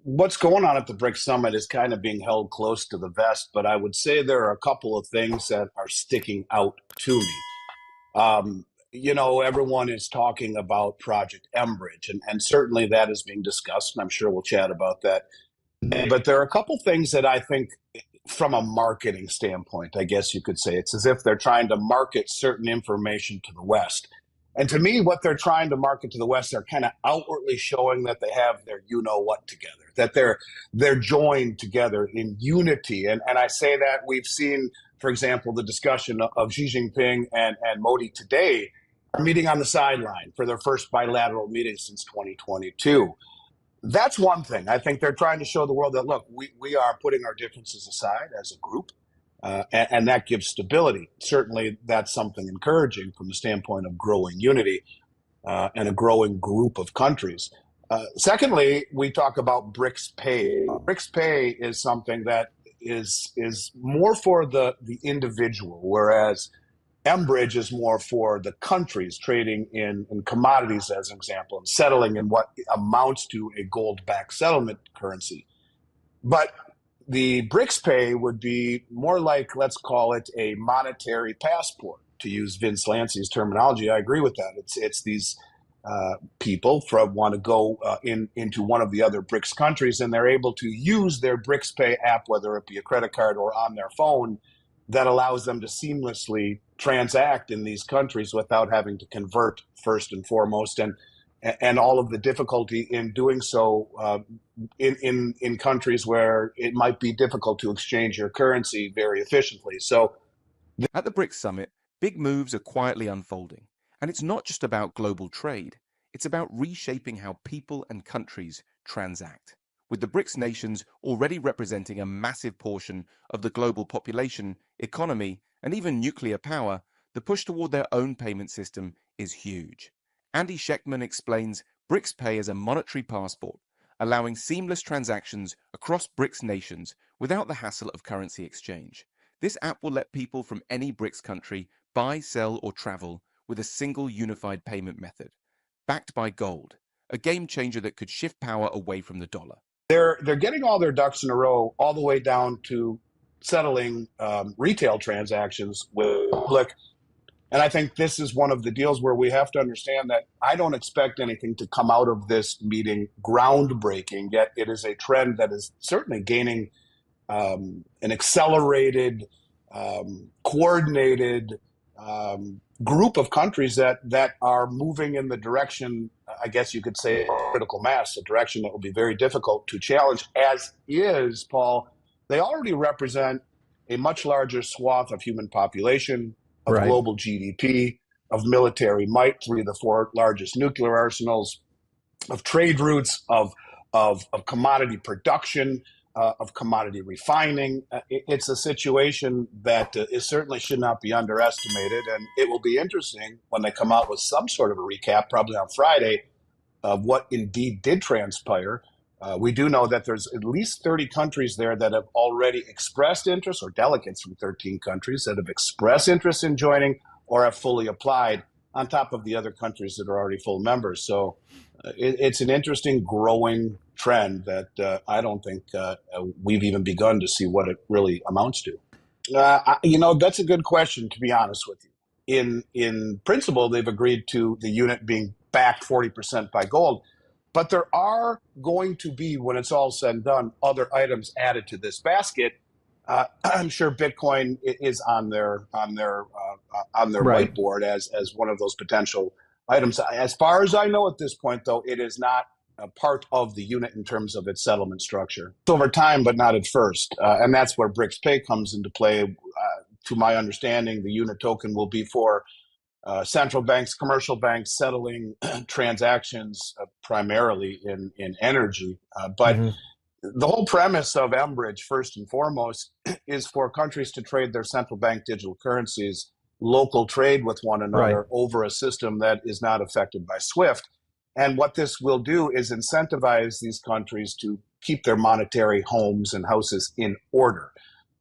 What's going on at the BRICS summit is kind of being held close to the vest, but I would say there are a couple of things that are sticking out to me. Everyone is talking about Project Enbridge, and certainly that is being discussed, and I'm sure we'll chat about that. But there are a couple things that I think, from a marketing standpoint, I guess you could say, it's as if they're trying to market certain information to the West. And to me, what they're trying to market to the West, they're kind of outwardly showing that they have their you know what together, that they're joined together in unity. And I say that we've seen, for example, the discussion of Xi Jinping and Modi today are meeting on the sideline for their first bilateral meeting since 2022. That's one thing. I think they're trying to show the world that, look, we are putting our differences aside as a group, and that gives stability. Certainly, that's something encouraging from the standpoint of growing unity and a growing group of countries. Secondly, we talk about BRICS Pay. BRICS Pay is something that is more for the individual, whereas Enbridge is more for the countries trading in commodities, as an example, and settling in what amounts to a gold-backed settlement currency. But the BRICS Pay would be more like, let's call it a monetary passport, to use Vince Lance's terminology. I agree with that. It's these people from want to go into one of the other BRICS countries, and they're able to use their BRICS Pay app, whether it be a credit card or on their phone, that allows them to seamlessly transact in these countries without having to convert first and foremost, and all of the difficulty in doing so in countries where it might be difficult to exchange your currency very efficiently. So At the BRICS summit, big moves are quietly unfolding. And it's not just about global trade, it's about reshaping how people and countries transact. With the BRICS nations already representing a massive portion of the global population, economy, and even nuclear power, the push toward their own payment system is huge. Andy Schechtman explains BRICS Pay as a monetary passport, allowing seamless transactions across BRICS nations without the hassle of currency exchange. This app will let people from any BRICS country buy, sell, or travel with a single unified payment method, backed by gold, a game changer that could shift power away from the dollar. they're getting all their ducks in a row, all the way down to settling retail transactions with public. And I think this is one of the deals where we have to understand that I don't expect anything to come out of this meeting groundbreaking, yet it is a trend that is certainly gaining an accelerated, coordinated group of countries that are moving in the direction, I guess you could say, critical mass, a direction that will be very difficult to challenge, as is, Paul. They already represent a much larger swath of human population, of Right. global GDP, of military might, three of the four largest nuclear arsenals, of trade routes, of commodity production, of commodity refining. It's a situation that is certainly should not be underestimated, and it will be interesting when they come out with some sort of a recap, probably on Friday, of what indeed did transpire. We do know that there's at least 30 countries there that have already expressed interest, or delegates from 13 countries that have expressed interest in joining or have fully applied, on top of the other countries that are already full members. So it's an interesting growing trend that I don't think we've even begun to see what it really amounts to. That's a good question, to be honest with you. In principle, they've agreed to the unit being backed 40% by gold, but there are going to be, when it's all said and done, other items added to this basket. I'm sure Bitcoin is on their Right. whiteboard as one of those potential items. As far as I know at this point, though, it is not a part of the unit in terms of its settlement structure. It's over time, but not at first. And that's where BRICS Pay comes into play. To my understanding, the unit token will be for central banks, commercial banks settling transactions primarily in energy. But Hmm. the whole premise of Enbridge, first and foremost, is for countries to trade their central bank digital currencies, local trade with one Right. another over a system that is not affected by SWIFT. And what this will do is incentivize these countries to keep their monetary homes and houses in order.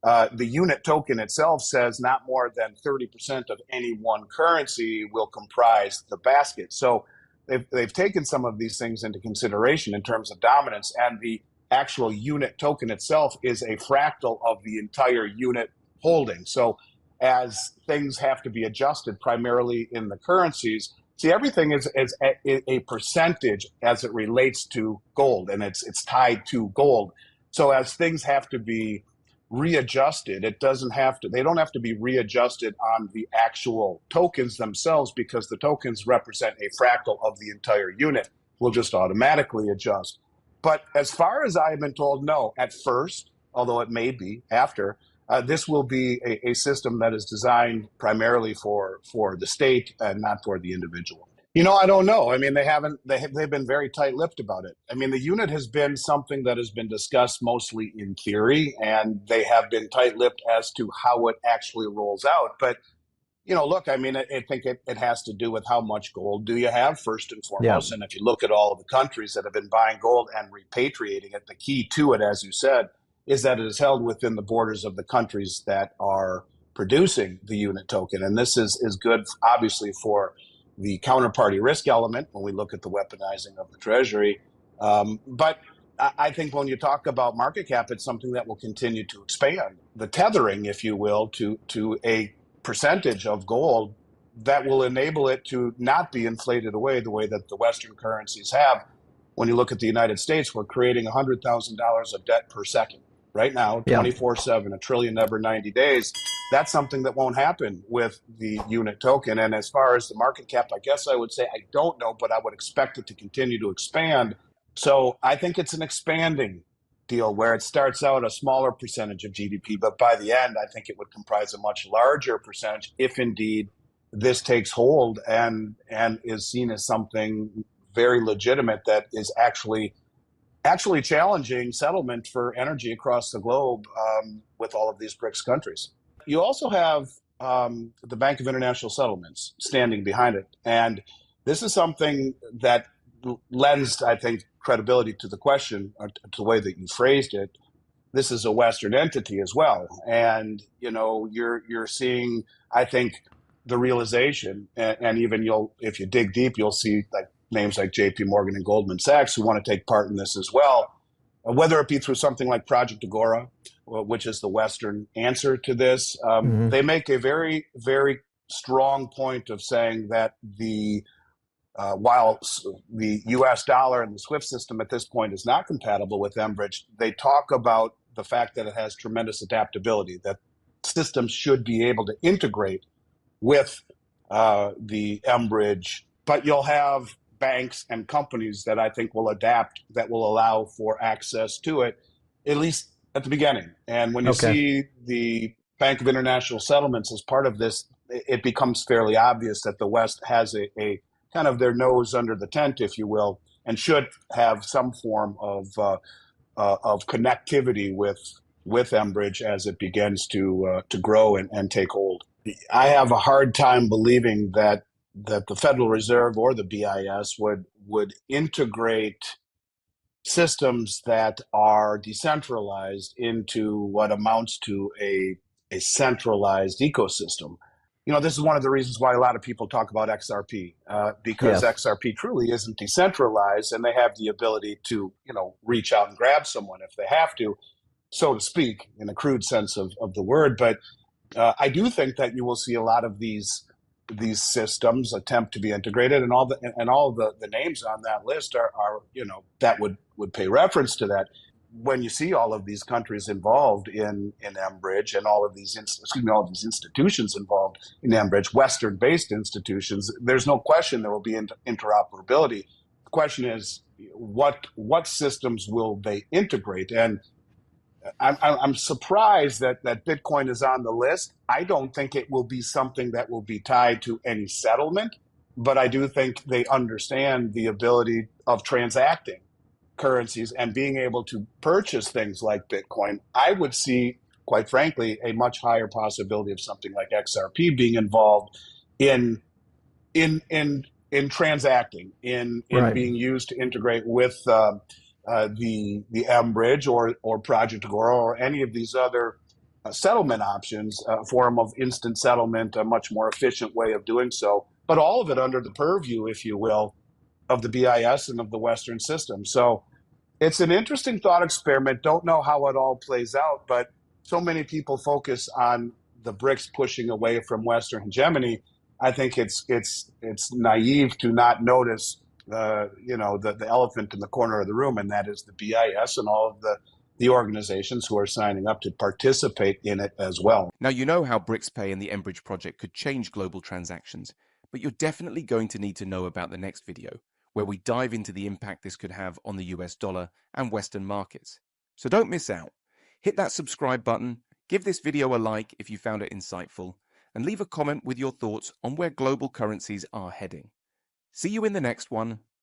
The unit token itself says not more than 30% of any one currency will comprise the basket. So they've taken some of these things into consideration in terms of dominance, and the actual unit token itself is a fractal of the entire unit holding. So as things have to be adjusted primarily in the currencies, see, everything is a percentage as it relates to gold, and it's tied to gold. So as things have to be readjusted, they don't have to be readjusted on the actual tokens themselves, because the tokens represent a fractal of the entire unit. Will just automatically adjust. But as far as I've been told, no, at first, although it may be after, this will be a system that is designed primarily for the state and not for the individual. I don't know. I mean, they've been very tight-lipped about it. I mean, the unit has been something that has been discussed mostly in theory, and they have been tight-lipped as to how it actually rolls out. But, look, I mean, I think it has to do with how much gold do you have, first and Yeah. foremost. And if you look at all of the countries that have been buying gold and repatriating it, the key to it, as you said, is that it is held within the borders of the countries that are producing the unit token. And this is good, obviously, for the counterparty risk element when we look at the weaponizing of the treasury. But I think when you talk about market cap, it's something that will continue to expand. The tethering, if you will, to a percentage of gold that will enable it to not be inflated away the way that the Western currencies have. When you look at the United States, we're creating $100,000 of debt per second right now, 24/7, a trillion every 90 days. That's something that won't happen with the unit token. And as far as the market cap, I guess I would say I don't know, but I would expect it to continue to expand. So I think it's an expanding deal where it starts out a smaller percentage of GDP, but by the end, I think it would comprise a much larger percentage if indeed this takes hold and is seen as something very legitimate that is actually challenging settlement for energy across the globe with all of these BRICS countries. You also have the Bank of International Settlements standing behind it. And this is something that lends, I think, credibility to the question, or to the way that you phrased it. This is a Western entity as well. And, you're seeing, I think, the realization, and even if you dig deep, you'll see names like JP Morgan and Goldman Sachs who want to take part in this as well, whether it be through something like Project Agora, which is the Western answer to this. They make a very, very strong point of saying that while the US dollar and the SWIFT system at this point is not compatible with mBridge, they talk about the fact that it has tremendous adaptability, that systems should be able to integrate with the mBridge, but you'll have banks and companies that I think will adapt, that will allow for access to it, at least at the beginning. And when you see the Bank of International Settlements as part of this, it becomes fairly obvious that the West has a kind of their nose under the tent, if you will, and should have some form of connectivity with mBridge as it begins to grow and take hold. I have a hard time believing that the Federal Reserve or the BIS would integrate systems that are decentralized into what amounts to a centralized ecosystem. This is one of the reasons why a lot of people talk about XRP, because XRP truly isn't decentralized, and they have the ability to, reach out and grab someone if they have to, so to speak, in a crude sense of the word. But I do think that you will see a lot of these systems attempt to be integrated, and all the names on that list are that would pay reference to that. When you see all of these countries involved in mBridge, and all of these institutions involved in mBridge, Western-based institutions, there's no question there will be interoperability. The question is, what systems will they integrate? And I'm surprised that Bitcoin is on the list. I don't think it will be something that will be tied to any settlement, but I do think they understand the ability of transacting currencies and being able to purchase things like Bitcoin. I would see, quite frankly, a much higher possibility of something like XRP being involved in transacting, in being used to integrate with the mBridge or Project Agora or any of these other settlement options, a form of instant settlement, a much more efficient way of doing so, but all of it under the purview, if you will, of the BIS and of the Western system. So It's an interesting thought experiment. Don't know how it all plays out, but so many people focus on the BRICS pushing away from Western hegemony. I think it's naive to not notice the elephant in the corner of the room, and that is the BIS and all of the organizations who are signing up to participate in it as well. Now, you know how BRICS-Pay and the Enbridge project could change global transactions, but you're definitely going to need to know about the next video, where we dive into the impact this could have on the US dollar and Western markets. So don't miss out. Hit that subscribe button, give this video a like if you found it insightful, and leave a comment with your thoughts on where global currencies are heading. See you in the next one.